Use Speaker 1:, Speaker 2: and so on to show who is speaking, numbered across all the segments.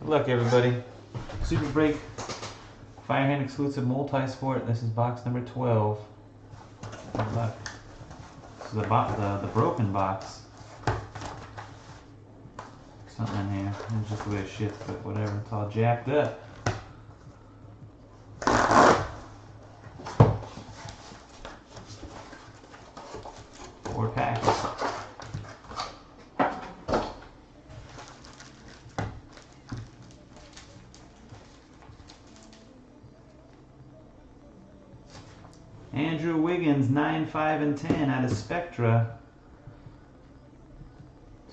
Speaker 1: luck, everybody. Super Break Firehand exclusive multi-sport. This is box number 12. Good luck. This is the broken box. Something in here. It's just the way it shits, but whatever. It's all jacked up. Four packs. Andrew Wiggins, 9, 5, and 10 out of Spectra.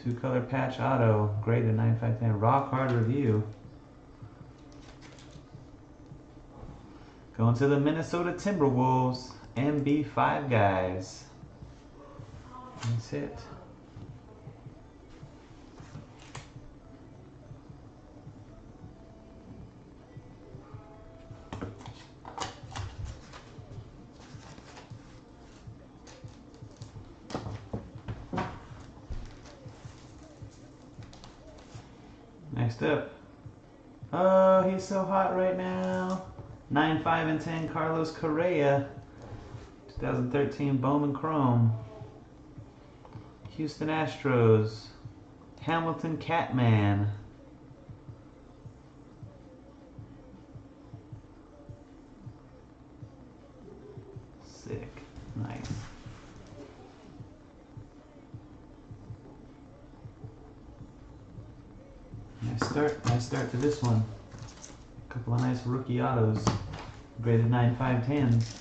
Speaker 1: 2-color patch auto, graded 9, 5, 10. Rock hard review. Going to the Minnesota Timberwolves, MB5 guys. That's it. Next up, oh, he's so hot right now. 9, 5, and 10, Carlos Correa. 2013 Bowman Chrome. Houston Astros. Hamilton Catman. Sick. Nice. Nice start to this one. A couple of nice rookie autos. Graded 9, 5, 10s.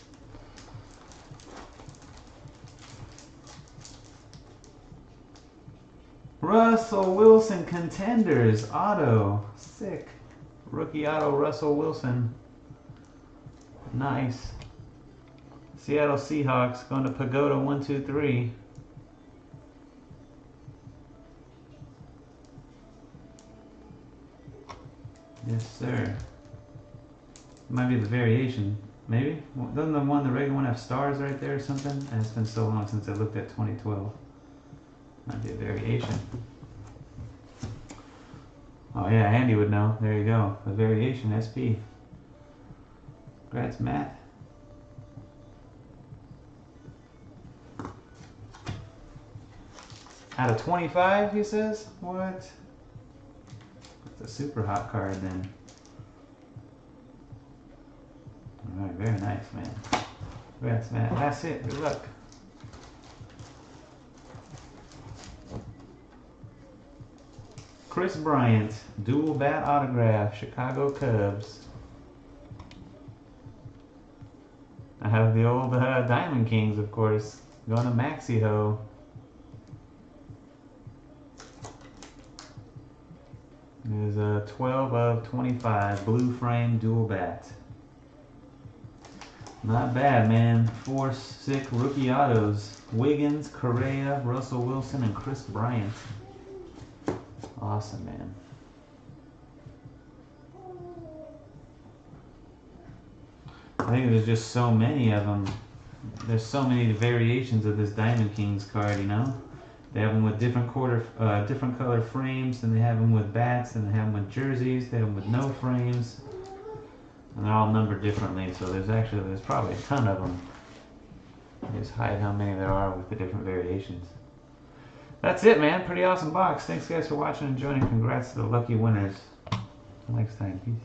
Speaker 1: Russell Wilson Contenders auto. Sick. Rookie auto Russell Wilson. Nice. Seattle Seahawks going to Pagoda 1, 2, 3. Yes, sir. Might be the variation. Maybe? Doesn't the regular one have stars right there or something? And it's been so long since I looked at 2012. Might be a variation. Oh yeah, Andy would know. There you go. A variation, SP. Congrats, Matt. Out of 25, he says? What? It's a super hot card then. Alright, very nice, man. Congrats, Matt. That's it. Good luck. Chris Bryant, dual bat autograph, Chicago Cubs. I have the old Diamond Kings, of course. Going to Maxi Ho. There's a 12 of 25, blue frame dual bat. Not bad, man. 4 sick rookie autos. Wiggins, Correa, Russell Wilson, and Chris Bryant. Awesome, man. I think there's just so many of them. There's so many variations of this Diamond Kings card, you know? They have them with different color frames, and they have them with bats, and they have them with jerseys, they have them with no frames. And they're all numbered differently, so there's probably a ton of them. Just hide how many there are with the different variations. That's it, man. Pretty awesome box. Thanks, guys, for watching and joining. Congrats to the lucky winners. Until next time. Peace.